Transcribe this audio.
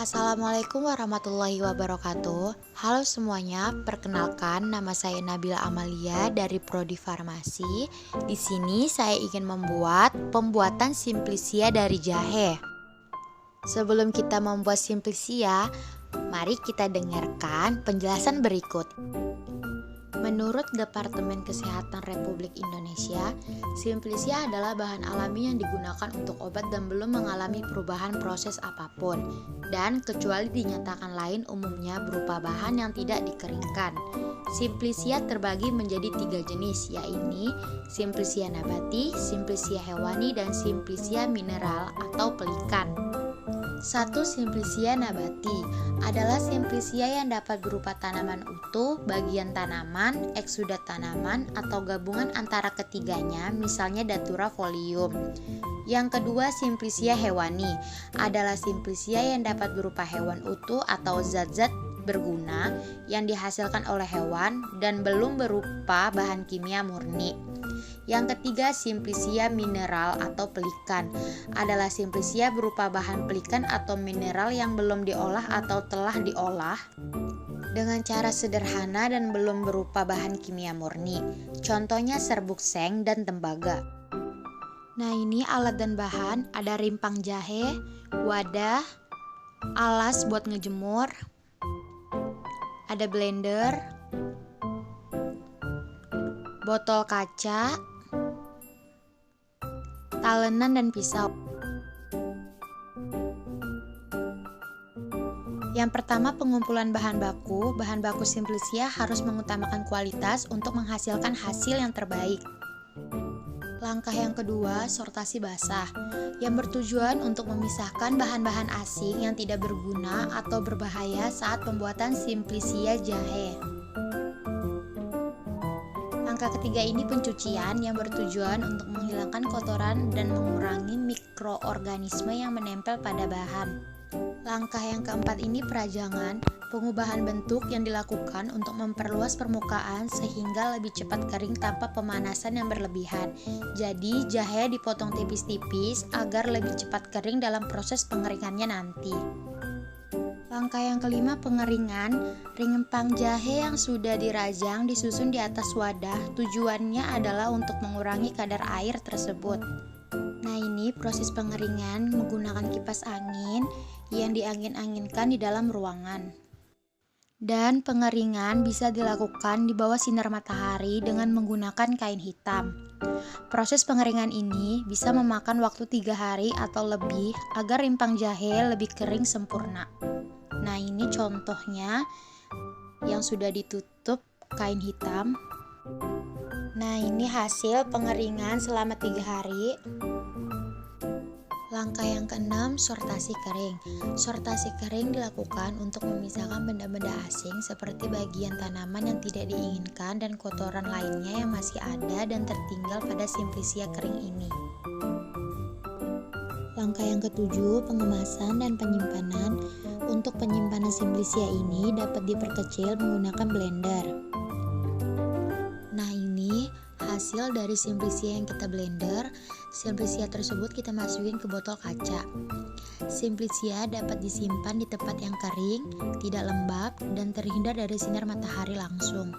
Assalamualaikum warahmatullahi wabarakatuh. Halo semuanya, perkenalkan nama saya Nabila Amalia dari Prodi Farmasi. Di sini saya ingin membuat pembuatan simplisia dari jahe. Sebelum kita membuat simplisia, mari kita dengarkan penjelasan berikut. Menurut Departemen Kesehatan Republik Indonesia, simplisia adalah bahan alami yang digunakan untuk obat dan belum mengalami perubahan proses apapun, dan kecuali dinyatakan lain umumnya berupa bahan yang tidak dikeringkan. Simplisia terbagi menjadi 3 jenis, yaitu simplisia nabati, simplisia hewani, dan simplisia mineral atau pelikan. 1. Simplisia nabati adalah simplisia yang dapat berupa tanaman utuh, bagian tanaman, eksudat tanaman, atau gabungan antara ketiganya, misalnya datura folium. Yang kedua, simplisia hewani adalah simplisia yang dapat berupa hewan utuh atau zat-zat berguna yang dihasilkan oleh hewan dan belum berupa bahan kimia murni. Yang ketiga, simplisia mineral atau pelikan adalah simplisia berupa bahan pelikan atau mineral yang belum diolah atau telah diolah dengan cara sederhana dan belum berupa bahan kimia murni. Contohnya serbuk seng dan tembaga. Nah, ini alat dan bahan, ada rimpang jahe, wadah, alas buat ngejemur, ada blender, botol kaca, talenan, dan pisau. Yang pertama, pengumpulan bahan baku. Bahan baku simplisia harus mengutamakan kualitas untuk menghasilkan hasil yang terbaik. Langkah yang kedua, sortasi basah, yang bertujuan untuk memisahkan bahan-bahan asing yang tidak berguna atau berbahaya saat pembuatan simplisia jahe. Langkah ketiga ini pencucian yang bertujuan untuk menghilangkan kotoran dan mengurangi mikroorganisme yang menempel pada bahan. Langkah yang keempat ini perajangan, pengubahan bentuk yang dilakukan untuk memperluas permukaan sehingga lebih cepat kering tanpa pemanasan yang berlebihan. Jadi jahe dipotong tipis-tipis agar lebih cepat kering dalam proses pengeringannya nanti. Langkah yang kelima, pengeringan. Rimpang jahe yang sudah dirajang disusun di atas wadah. Tujuannya adalah untuk mengurangi kadar air tersebut. Nah, ini proses pengeringan menggunakan kipas angin yang diangin-anginkan di dalam ruangan. Dan pengeringan bisa dilakukan di bawah sinar matahari dengan menggunakan kain hitam. Proses pengeringan ini bisa memakan waktu 3 hari atau lebih agar rimpang jahe lebih kering sempurna. Nah, ini contohnya yang sudah ditutup kain hitam. Nah, ini hasil pengeringan selama 3 hari. Langkah yang keenam, sortasi kering. Sortasi kering dilakukan untuk memisahkan benda-benda asing seperti bagian tanaman yang tidak diinginkan dan kotoran lainnya yang masih ada dan tertinggal pada simplisia kering ini. Langkah yang ketujuh, pengemasan dan penyimpanan. Untuk penyimpanan simplisia ini dapat diperkecil menggunakan blender. Nah, ini hasil dari simplisia yang kita blender. Simplisia tersebut kita masukin ke botol kaca. Simplisia dapat disimpan di tempat yang kering, tidak lembab, dan terhindar dari sinar matahari langsung.